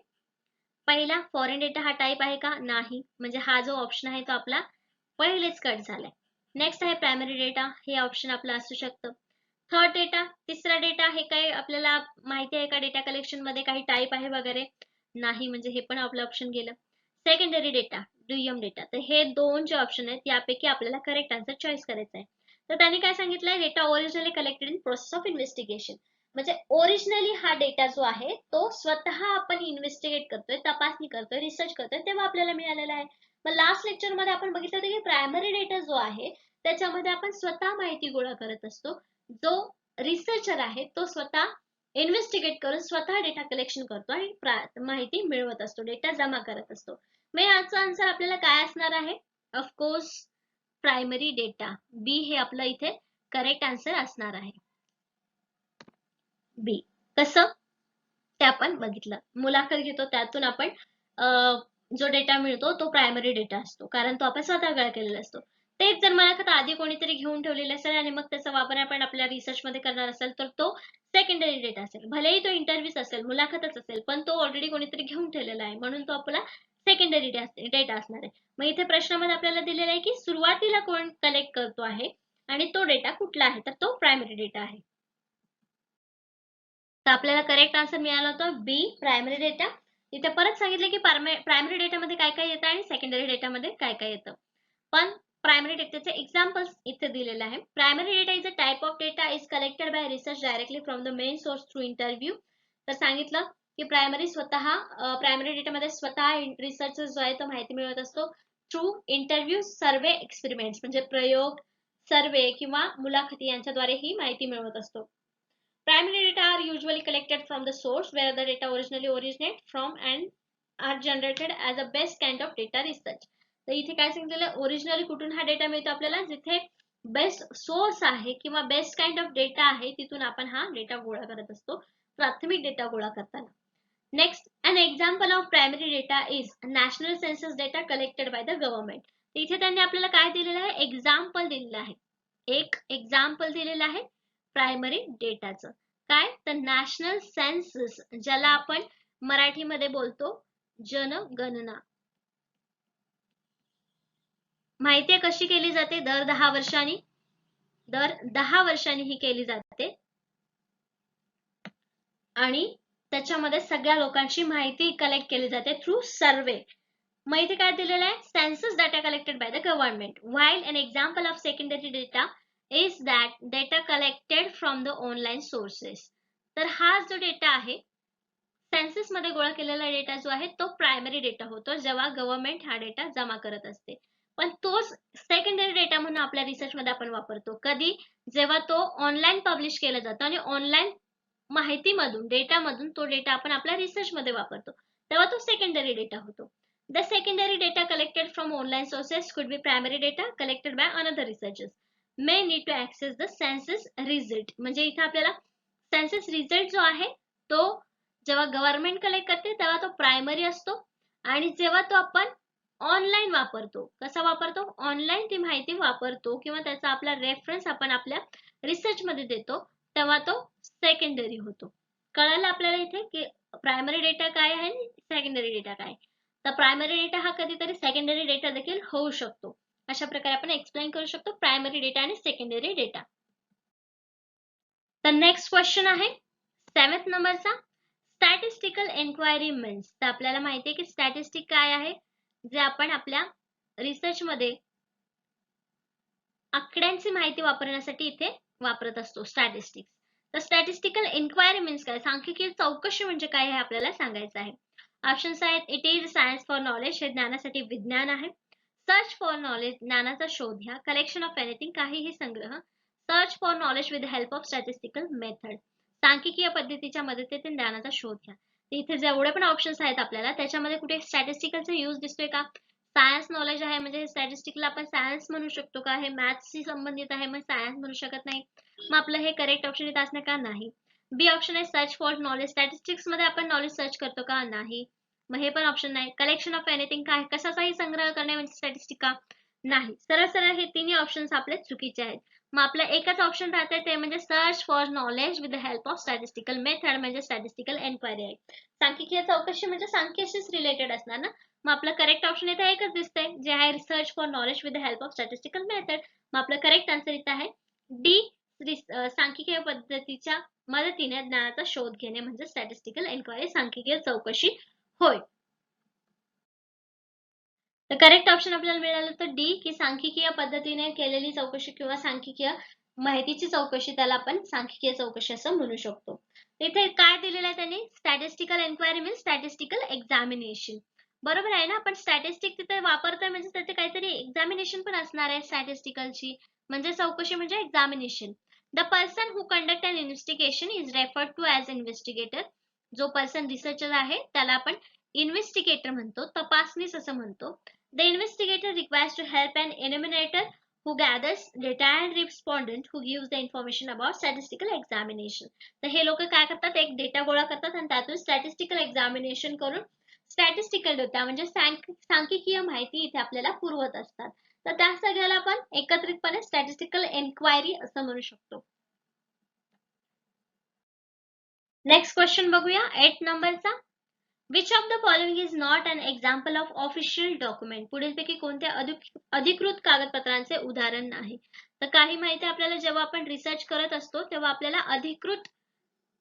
पहिला फॉरेन डेटा हा टाईप आहे का, नाही, म्हणजे हा जो ऑप्शन आहे तो आपला पहिलेच कट झालाय. नेक्स्ट आहे प्रायमरी डेटा, हे ऑप्शन आपलं असू शकतं. थर्ड डेटा, तिसरा डेटा, हे काय आपल्याला माहिती आहे का डेटा कलेक्शन मध्ये काही टाईप आहे वगैरे, नाही, म्हणजे हे पण आपलं ऑप्शन गेलं. सेकंडरी डेटा, दुय्यम डेटा, तर हे दोन जे ऑप्शन आहेत यापैकी आपल्याला करेक्ट आन्सर चॉईस करायचा आहे. तर त्यांनी काय सांगितलंय, data originally collected in process of investigation, म्हणजे ओरिजिनली हा डेटा जो आहे तो स्वतः आपण इन्व्हेस्टिगेट करतोय, तपासणी करतोय, रिसर्च करतोय तेव्हा आपल्याला मिळालेला आहे. मग लास्ट लेक्चर मध्ये आपण बघितलं होतं की प्रायमरी डेटा जो आहे त्याच्यामध्ये आपण स्वतः माहिती गोळा करत असतो, जो रिसर्चर आहे तो स्वतः इन्व्हेस्टिगेट करून स्वतः डेटा कलेक्शन करतो आणि माहिती मिळवत असतो, डेटा जमा करत असतो. मग याचा आन्सर आपल्याला काय असणार आहे, ऑफकोर्स प्रायमरी डेटा. बी हे आपलं इथे करेक्ट आन्सर असणार आहे. बी. कसं ते आपण बघितलं. मुलाखत घेतो त्यातून आपण जो डेटा मिळतो तो प्रायमरी डेटा असतो, कारण तो आपण स्वतः गोळा केलेला असतो. तेच जर मुलाखत आधी कोणीतरी घेऊन ठेवलेलं असेल आणि मग त्याचा वापर आपण आपल्या रिसर्च मध्ये करणार असेल तर तो सेकंडरी डेटा असेल. भलेही तो इंटरव्ह्यूच असेल, मुलाखतच असेल, पण तो ऑलरेडी कोणीतरी घेऊन ठेवलेला आहे म्हणून तो आपला सेकंडरी डेटा असणार आहे. मग इथे प्रश्नामध्ये आपल्याला दिलेला आहे की सुरुवातीला कोण कलेक्ट करतो आहे आणि तो डेटा कुठला आहे, तर तो प्रायमरी डेटा आहे. तर आपल्याला करेक्ट आन्सर मिळाला होता बी, प्रायमरी डेटा. इथे परत सांगितलं की प्रायमरी डेटामध्ये काय काय येतं आणि सेकंडरी डेटामध्ये काय काय येतं. पण प्रायमरी डेटाचे एक्झाम्पल्स इथे दिलेले आहे. Primary data is a type of data is collected by research directly from the main source through interview. तर सांगितलं की प्रायमरी डेटामध्ये स्वतः रिसर्च जो आहे तो माहिती मिळवत असतो थ्रू इंटरव्ह्यू, सर्वे, एक्सपेरिमेंट्स म्हणजे प्रयोग, सर्वे किंवा मुलाखती यांच्याद्वारे ही माहिती मिळवत असतो. Primary data are usually collected from the source where the data originally originate from and are generated as a best kind of data research. तर इथे काय सांगितलेलं, ओरिजिनली कुठून हा डेटा मिळतो आपल्याला, जिथे बेस्ट सोर्स आहे किंवा बेस्ट काइंड ऑफ डेटा आहे तिथून आपण हा डेटा गोळा करत असतो, प्राथमिक डेटा गोळा करताना. Next, an example of primary data is national census data collected by the government. इथे त्यांनी आपल्याला काय दिलेलं आहे, एक्झाम्पल दिलेलं आहे. एक एक्झाम्पल दिलेलं आहे प्रायमरी डेटाचं. काय, तर नॅशनल सेन्सस, ज्याला आपण मराठीमध्ये बोलतो जनगणना. माहितीये कशी केली जाते, दर 10 वर्षांनी, दर 10 वर्षांनी ही केली जाते आणि त्याच्यामध्ये सगळ्या लोकांची माहिती कलेक्ट केली जाते थ्रू सर्वे. मग इथे काय दिलेलं आहे, census data collected by the government, while an example of secondary data is that data collected from the online sources. तर हा जो डेटा आहे, सेन्सस मध्ये गोळा केलेला डेटा जो आहे तो प्रायमरी डेटा होतो, जेव्हा गव्हर्नमेंट हा डेटा जमा करत असते. पण तोच सेकंडरी डेटा म्हणून आपल्या रिसर्च मध्ये आपण वापरतो कधी, जेव्हा तो ऑनलाईन पब्लिश केला जातो आणि ऑनलाईन माहितीमधून, डेटामधून तो डेटा आपण आपल्या रिसर्च मध्ये वापरतो, तेव्हा तो सेकंडरी डेटा होतो. The secondary data collected from online sources could be primary data collected by another researchers may need to access the census result. म्हणजे इथे आपल्याला सेन्सस रिझल्ट जो आहे तो जेव्हा गव्हर्नमेंट कलेक्ट करते तेव्हा तो प्रायमरी असतो आणि जेव्हा तो आपण ऑनलाईन वापरतो, कसा वापरतो, ऑनलाईन ती माहिती वापरतो किंवा त्याचा आपला रेफरन्स आपण आपल्या रिसर्च मध्ये देतो, तेव्हा तो सेकंडरी होतो. कळालं आपल्याला इथे की प्रायमरी डेटा काय आहे आणि सेकंडरी डेटा काय. तर प्रायमरी डेटा हा कधीतरी सेकंडरी डेटा देखील होऊ शकतो. अशा प्रकारे आपण एक्सप्लेन करू शकतो प्रायमरी डेटा आणि सेकंडरी डेटा. तर नेक्स्ट क्वेश्चन आहे 7th नंबरचा, स्टॅटिस्टिकल एन्क्वायरी मीन्स. तर आपल्याला माहिती आहे की स्टॅटिस्टिक काय आहे, जे आपण आपल्या रिसर्च मध्ये आकड्यांची माहिती वापरण्यासाठी इथे वापरत असतो स्टॅटिस्टिक्स. तर स्टॅटिस्टिकल एन्क्वायरी मीन्स काय, सांख्यिकीय चौकशी म्हणजे काय हे आपल्याला सांगायचं आहे. ऑप्शन्स आहेत, it is science for knowledge, हे ज्ञानासाठी विज्ञान आहे. सर्च फॉर नॉलेज, ज्ञानाचा शोध घ्या. कलेक्शन ऑफ एनिथिंग, काहीही संग्रह. Search for knowledge with help of statistical method, सांख्यिकीय पद्धतीच्या मदतीने ज्ञानाचा शोध घ्या. इथे जेवढे पण ऑप्शन्स आहेत आपल्याला त्याच्यामध्ये कुठे स्टॅटिस्टिकलचा यूज दिसतोय का, सायन्स नॉलेज आहे म्हणजे स्टॅटिस्टिकला आपण सायन्स म्हणू शकतो का, हे मॅथ्सशी संबंधित आहे मग सायन्स म्हणू शकत नाही, मग आपलं हे करेक्ट ऑप्शन येत असणार का, नाही. बी ऑप्शन आहे सर्च फॉर नॉलेज, स्टॅटिस्टिक्स मध्ये आपण नॉलेज सर्च करतो का, नाही, मग हे पण ऑप्शन नाही. कलेक्शन ऑफ एनिथिंग, काय कशाचाही संग्रह करणे म्हणजे स्टॅटिस्टिक का, नाही. सरळ सरळ हे तिन्ही ऑप्शन्स आपले चुकीचे आहेत. मग आपलं एकच ऑप्शन राहते ते म्हणजे search for knowledge with the help of statistical method म्हणजे स्टॅटिस्टिकल एन्क्वायरी आहे. सांख्यिकीय चौकशी म्हणजे सांख्याशीच रिलेटेड असणार ना, मग आपलं करेक्ट ऑप्शन इथे एकच दिसतंय जे आहे research for knowledge with the help of statistical method. मग आपलं करेक्ट आन्सर इथे आहे डी, सांख्यिकीय पद्धतीच्या मदतीने ज्ञानाचा शोध घेणे म्हणजे स्टॅटिस्टिकल एन्क्वायरी, सांख्यिकीय चौकशी होय. तर करेक्ट ऑप्शन आपल्याला मिळालं तर डी, की सांख्यिकीय पद्धतीने केलेली चौकशी किंवा सांख्यिकीय माहितीची चौकशी, त्याला आपण सांख्यिकीय चौकशी असं म्हणू शकतो. इथे काय दिलेलं आहे त्यांनी, statistical enquiry means statistical examination. बरोबर आहे ना, आपण स्टॅटिस्टिक तिथे वापरतोय म्हणजे त्याचे काहीतरी एक्झामिनेशन पण असणार आहे स्टॅटिस्टिकलची, म्हणजे चौकशी म्हणजे examination. The person who conduct an investigation is referred to as investigator. जो पर्सन रिसर्चर आहे त्याला आपण इन्व्हेस्टिगेटर म्हणतो, तपासनीस असं म्हणतो. The investigator requires to help an enumerator who gathers data and respondent who gives the information about statistical examination. तर हे लोक काय करतात, एक डेटा गोळा करतात आणि त्यातून स्टॅटिस्टिकल एक्झामिनेशन करून स्टॅटिस्टिकल डेटा म्हणजे सांख्यिकीय माहिती इथे आपल्याला पुरवत असतात. तर त्या सगळ्याला आपण एकत्रितपणे स्टॅटिस्टिकल एन्क्वायरी असं म्हणू शकतो. नेक्स्ट क्वेश्चन बघूया 8 नंबरचा. Which of the following is not an example of official document? पुढीलपैकी कोणत्या अधिकृत कागदपत्रांचे उदाहरण नाही? तर काही माहिती आपल्याला जेव्हा आपण रिसर्च करत असतो तेव्हा आपल्याला अधिकृत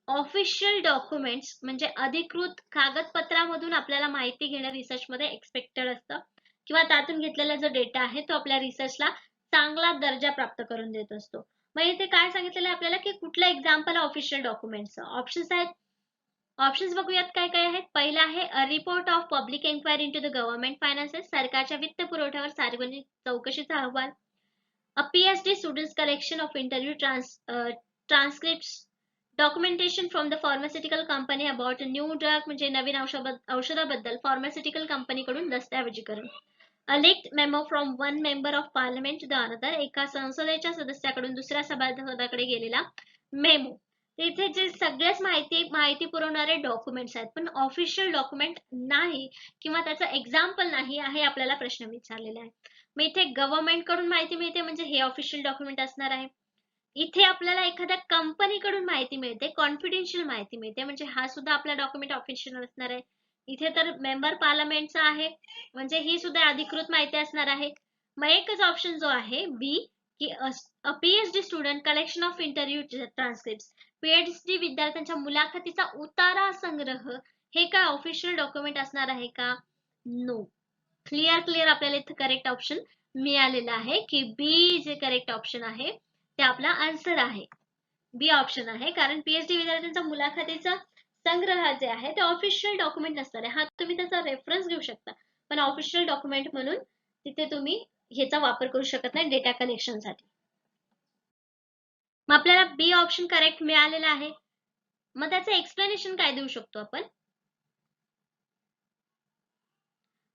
ऑफिशियल डॉक्युमेंट्स म्हणजे अधिकृत कागदपत्रामधून आपल्याला माहिती घेणं रिसर्च मध्ये एक्सपेक्टेड असतं किंवा त्यातून घेतलेला जो डेटा आहे तो आपल्या रिसर्चला चांगला दर्जा प्राप्त करून देत असतो. मग इथे काय सांगितलेलं आहे आपल्याला की कुठलं एक्झाम्पल ऑफिशियल डॉक्युमेंट्स. ऑप्शन्स आहेत. ऑप्शन्स बघूयात काय काय आहेत. पहिला आहे a report of public enquiry into the government finances, सरकारच्या वित्त पुरवठ्यावर सार्वजनिक चौकशीचा अहवाल. A PhD students collection of interview transcripts, documentation from the pharmaceutical company about new drug म्हणजे नवीन औषधाबद्दल फार्मास्युटिकल कंपनीकडून दस्तऐवजीकरण. A leaked memo from one member of parliament to the another, एका संसदेच्या सदस्याकडून दुसऱ्या सभासदाकडे गेलेला मेमो. इथे जे सगळ्याच माहिती पुरवणारे डॉक्युमेंट्स आहेत पण ऑफिशियल डॉक्युमेंट नाही किंवा त्याचं एक्झाम्पल नाही आहे आपल्याला प्रश्न विचारलेला आहे. मग इथे गव्हर्नमेंट कडून माहिती मिळते म्हणजे हे ऑफिशियल डॉक्युमेंट असणार आहे. इथे आपल्याला एखाद्या कंपनीकडून माहिती मिळते, कॉन्फिडेन्शियल माहिती मिळते म्हणजे हा सुद्धा आपला डॉक्युमेंट ऑफिशियल असणार आहे. इथे तर मेंबर पार्लमेंटचा आहे म्हणजे ही सुद्धा अधिकृत माहिती असणार आहे. मग एकच ऑप्शन जो आहे बी की a PhD student collection of interview transcripts, PhD विद्यार्थ्यांच्या मुलाखतीचा उतारा संग्रह हे काय ऑफिशियल डॉक्युमेंट असणार आहे का? नो. क्लिअर आपल्याला इथे करेक्ट ऑप्शन मिळालेला आहे की बी जे करेक्ट ऑप्शन आहे ते आपला आन्सर आहे. बी ऑप्शन आहे कारण पीएचडी विद्यार्थ्यांचा मुलाखतीचा संग्रह जे आहे ते ऑफिशियल डॉक्युमेंट नसणार आहे. हा तुम्ही त्याचा रेफरन्स घेऊ शकता पण ऑफिशियल डॉक्युमेंट म्हणून तिथे तुम्ही ह्याचा वापर करू शकत नाही डेटा कलेक्शन साठी. मग आपल्याला बी ऑप्शन करेक्ट मिळालेला आहे. मग त्याचं एक्सप्लेनेशन काय देऊ शकतो आपण?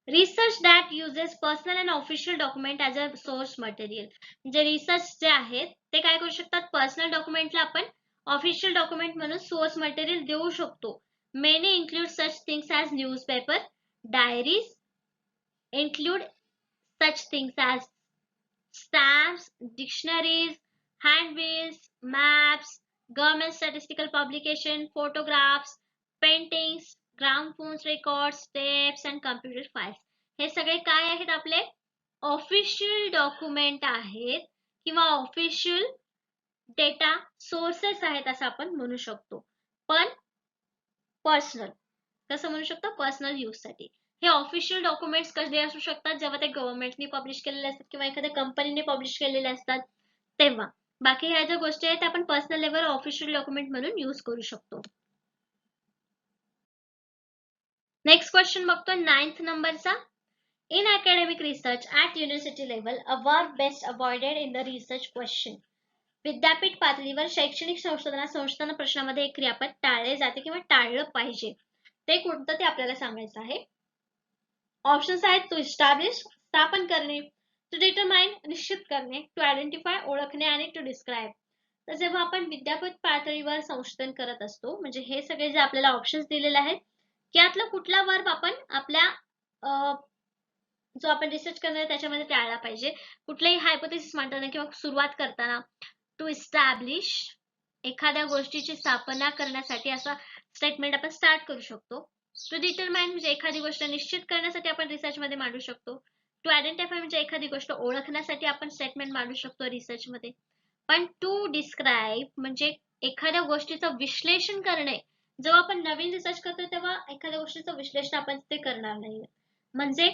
Research that uses personal and official document as a source material, म्हणजे रिसर्च जे आहेत ते काय करू शकतात, पर्सनल डॉक्युमेंटला आपण ऑफिशियल डॉक्युमेंट म्हणून सोर्स मटेरियल देऊ शकतो. Many include such things as newspaper, diaries, include such things as stamps, dictionaries, handbills, maps, government statistical publication, photographs, paintings, graphones records, tapes and computer files. हे सगळे काय आहेत आपले official document आहेत किंवा ऑफिशियल डेटा सोर्सेस आहेत असं आपण म्हणू शकतो. पण पर्सनल कसं म्हणू शकतो, पर्सनल यूज साठी. हे ऑफिशियल डॉक्युमेंट्स कसे असू शकतात जेव्हा ते गव्हर्नमेंटने पब्लिश केलेले असतात किंवा एखाद्या कंपनीने पब्लिश केलेले असतात तेव्हा. बाकी ह्या ज्या गोष्टी आहेत आपण पर्सनल लेवल ऑफिशियल डॉक्युमेंट म्हणून यूज करू शकतो. नेक्स्ट क्वेश्चन बघतो 9th नंबरचा. In academic research at university level a verb best avoided in the research question. विद्यापीठ पातळीवर शैक्षणिक संशोधन प्रश्नामध्ये एक क्रियापद टाळले जाते किंवा टाळलं पाहिजे ते कोणतं ते आपल्याला सांगायचं आहे. ऑप्शन्स आहेत टू इस्टॅब्लिश स्थापन करणे, टू डिटरमाइन निश्चित करणे, टू आयडेंटिफाय ओळखणे आणि टू डिस्क्राइब. तर जेव्हा आपण विद्यापीठ पातळीवर संशोधन करत असतो म्हणजे हे सगळे जे आपल्याला ऑप्शन्स दिलेले आहेत यातला कुठला वर्ब आपण आपल्या जो आपण रिसर्च करणार त्याच्यामध्ये टाळला पाहिजे. कुठलेही हायपोथेसिस मांडताना किंवा सुरुवात करताना टू इस्टॅब्लिश एखाद्या गोष्टीची स्थापना करण्यासाठी असा स्टेटमेंट आपण स्टार्ट करू शकतो. टू डिटरमाइन म्हणजे एखादी गोष्ट निश्चित करण्यासाठी आपण रिसर्च मध्ये मांडू शकतो. टू आयडेंटिफाय म्हणजे एखादी गोष्ट ओळखण्यासाठी आपण स्टेटमेंट मांडू शकतो रिसर्च मध्ये. पण टू डिस्क्राइब म्हणजे एखाद्या गोष्टीचं विश्लेषण करणे. जेव्हा आपण नवीन रिसर्च करतो तेव्हा एखाद्या गोष्टीचं विश्लेषण आपण ते करणार नाही. म्हणजे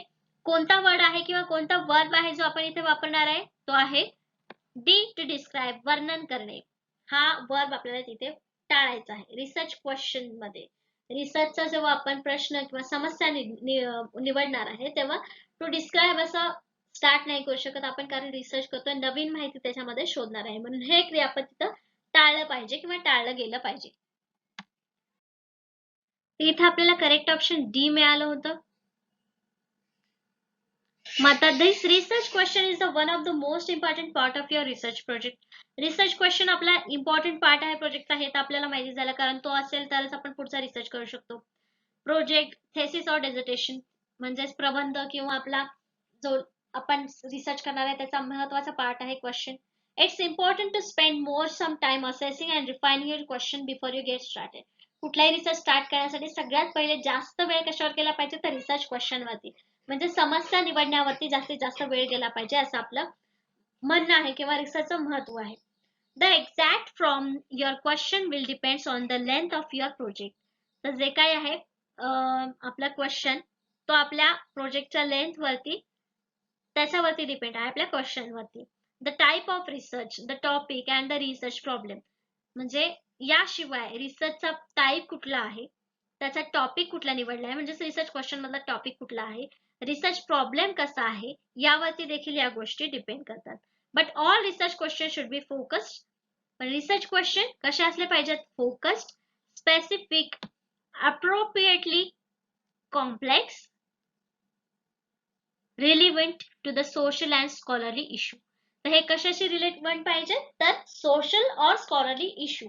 कोणता वर्ड आहे किंवा कोणता वर्ब आहे जो आपण इथे वापरणार आहे तो आहे डी टू डिस्क्राइब वर्णन करणे. हा वर्ब आपल्याला तिथे टाळायचा आहे रिसर्च क्वेश्चन मध्ये. रिसर्चचा जेव्हा आपण प्रश्न किंवा समस्या निवडणार आहे तेव्हा टू डिस्क्राइब असं स्टार्ट नाही करू शकत आपण कारण रिसर्च करतोय नवीन माहिती त्याच्यामध्ये शोधणार आहे म्हणून हे क्रियापद तिथं टाळलं पाहिजे किंवा टाळलं गेलं पाहिजे. इथं आपल्याला करेक्ट ऑप्शन डी मिळालं होतं. मग आता this research question is the one of the most important part of your research project. Research question आपला इम्पॉर्टंट पार्ट आहे प्रोजेक्टचा, हे तर आपल्याला माहिती झालं, कारण तो असेल तरच आपण पुढचा रिसर्च करू शकतो. प्रोजेक्ट, थेसिस और डेझर्टेशन म्हणजेच प्रबंध किंवा आपला जो आपण रिसर्च करणार आहे त्याचा महत्वाचा पार्ट आहे question. It's important to spend more some time assessing and refining your question before you get started. कुठलाही रिसर्च स्टार्ट करण्यासाठी सगळ्यात पहिले जास्त वेळ कशावर केला पाहिजे, तर रिसर्च क्वेश्चन वरती, म्हणजे समस्या निवडण्यावरती जास्तीत जास्त वेळ गेला पाहिजे असं आपलं म्हणणं आहे किंवा रिसर्चचं महत्व आहे. The exact from your question will depends on the length of your project. तर जे काय आहे आपला क्वेश्चन, तो आपल्या प्रोजेक्टच्या लेंथ वरती, त्याच्यावरती डिपेंड आहे, आपल्या क्वेश्चन वरती. The type of research, the topic and the research problem, म्हणजे याशिवाय रिसर्चचा टाइप कुठला आहे, त्याचा टॉपिक कुठला निवडला आहे, म्हणजे रिसर्च क्वेश्चन मधला टॉपिक कुठला आहे, रिसर्च प्रॉब्लेम कसा आहे, यावरती देखील या गोष्टी डिपेंड करतात. But all research question should be focused. पण रिसर्च क्वेश्चन कसे असले पाहिजेत, focused, specific, appropriately complex, relevant to the social and scholarly issue. तर हे कशाशी रिलेव्हंट पाहिजे, तर सोशल और स्कॉलरली इश्यू,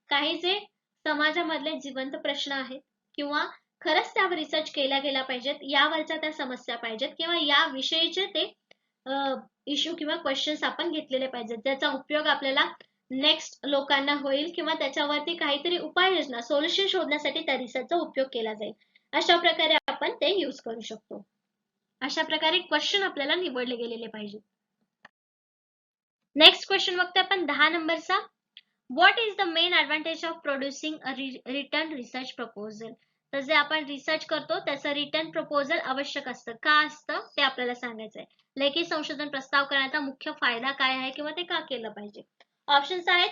काही जे समाजामधले जिवंत प्रश्न आहेत किंवा खरंच त्यावर रिसर्च केला गेला पाहिजेत, यावरच्या त्या समस्या पाहिजेत किंवा या विषयीचे ते इश्यू किंवा क्वेश्चन्स आपण घेतलेले पाहिजेत, ज्याचा उपयोग आपल्याला नेक्स्ट लोकांना होईल किंवा त्याच्यावरती काहीतरी उपाययोजना, सोल्युशन शोधण्यासाठी त्या रिसर्चचा उपयोग केला जाईल. अशा प्रकारे आपण ते यूज करू शकतो. अशा प्रकारे क्वेश्चन आपल्याला निवडले गेलेले पाहिजे. नेक्स्ट क्वेश्चन बघतोय आपण 10 नंबरचा. What is the main advantage of producing a return research proposal. तर जे आपण रिसर्च करतो त्याचं रिटर्न प्रपोजल आवश्यक असतं. का असतं ते आपल्याला सांगायचंय. लेखी संशोधन प्रस्ताव करण्याचा मुख्य फायदा काय आहे किंवा ते का केलं पाहिजे. ऑप्शन्स आहेत,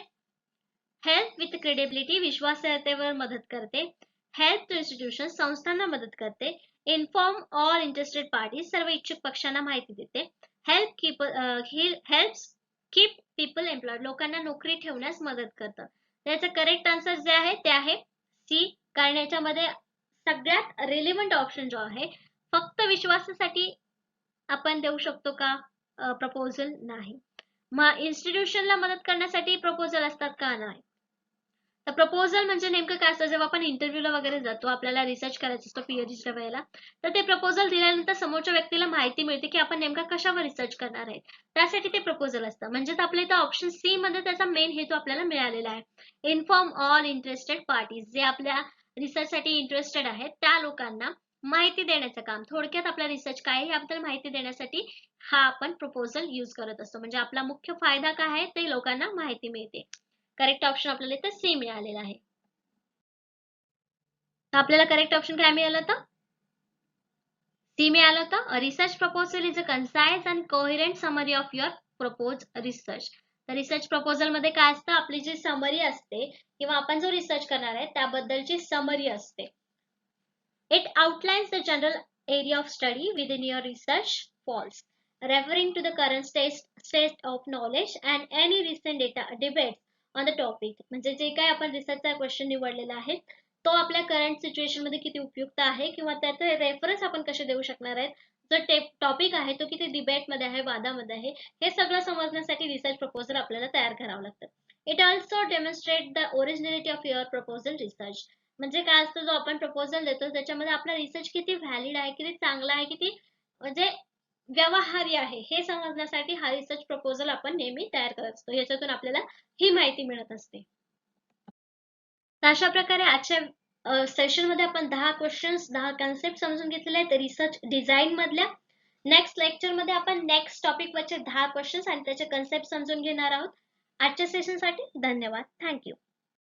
हेल्प विथ क्रेडिबिलिटी, विश्वासार्हतेवर मदत करते. हेल्प टू इन्स्टिट्यूशन, संस्थांना मदत करते. इन्फॉर्म ऑल इंटरेस्टेड पार्टीज, सर्व इच्छुक पक्षांना माहिती देते. हेल्प्स कीप पीपल एम्प्लॉयड, लोकांना नोकरी ठेवण्यास मदत करतं. त्याचं करेक्ट आन्सर जे आहे ते आहे सी. कारण याच्यामध्ये सगळ्यात रिलेव्हंट ऑप्शन जो आहे, फक्त विश्वासासाठी आपण देऊ शकतो का प्रपोजल, नाही. मग इन्स्टिट्यूशनला मदत करण्यासाठी प्रपोजल असतात का, नाही. तर प्रपोजल म्हणजे नेमकं काय असतं, जेव्हा आपण इंटरव्ह्यूला वगैरे जातो, आपल्याला रिसर्च करायचं असतं पीएचडीच्या वेळेला, तर ते प्रपोजल दिल्यानंतर समोरच्या व्यक्तीला माहिती मिळते की आपण नेमका कशावर रिसर्च करणार आहे, त्यासाठी ते प्रपोजल असतं. म्हणजेच आपल्या इथं ऑप्शन सी मध्ये त्याचा मेन हेतू आपल्याला मिळालेला आहे. इन्फॉर्म ऑल इंटरेस्टेड पार्टीज, जे आपल्या रिसर्चसाठी इंटरेस्टेड आहेत त्या लोकांना माहिती देण्याचं काम, थोडक्यात आपला रिसर्च काय आहे याबद्दल माहिती देण्यासाठी हा आपण प्रपोजल यूज करत असतो. म्हणजे आपला मुख्य फायदा काय आहे, ते लोकांना माहिती मिळते. करेक्ट ऑप्शन आपल्याला इथे सी मिळालेला आहे. तर आपल्याला करेक्ट ऑप्शन काय मिळालं होतं, सी मिळालं होतं. A research proposal is a concise and coherent summary of your propose research. तर रिसर्च प्रपोजल मध्ये काय असतं, आपली जी समरी असते किंवा आपण जो रिसर्च करणार आहे त्याबद्दलची समरी असते. It outlines the general area of study within your research falls, referring to the current state of knowledge and any recent data debates on the topic. म्हणजे जे काय आपण रिसर्चचा क्वेश्चन निवडलेला आहे तो आपल्या करंट सिच्युएशन मध्ये किती उपयुक्त आहे किंवा त्याचे रेफरन्स आपण कसे देऊ शकणार आहेत, जो टॉपिक आहे तो किती डिबेट मध्ये आहे, वादामध्ये आहे, हे सगळं समजण्यासाठी रिसर्च प्रपोजल आपल्याला तयार करावं लागतं. It also demonstrate the originality of your proposal research. म्हणजे काय असतं, जो आपण प्रपोजल देतो त्याच्यामध्ये आपला रिसर्च किती व्हॅलिड आहे, किती चांगला आहे, किती म्हणजे व्यवहार्य आहे, हे समजण्यासाठी हा रिसर्च प्रपोजल आपण नेहमी तयार करत असतो. याच्यातून आपल्याला ही माहिती मिळत असते. अशा प्रकारे आजच्या सेशन मध्ये आपण 10 क्वेश्चन्स 10 कन्सेप्ट समजून घेतलेले आहेत रिसर्च डिझाईन मधल्या. नेक्स्ट लेक्चर मध्ये आपण नेक्स्ट टॉपिक वरचे 10 क्वेश्चन्स आणि त्याचे कन्सेप्ट समजून घेणार आहोत. आजच्या सेशन साठी धन्यवाद. थँक्यू.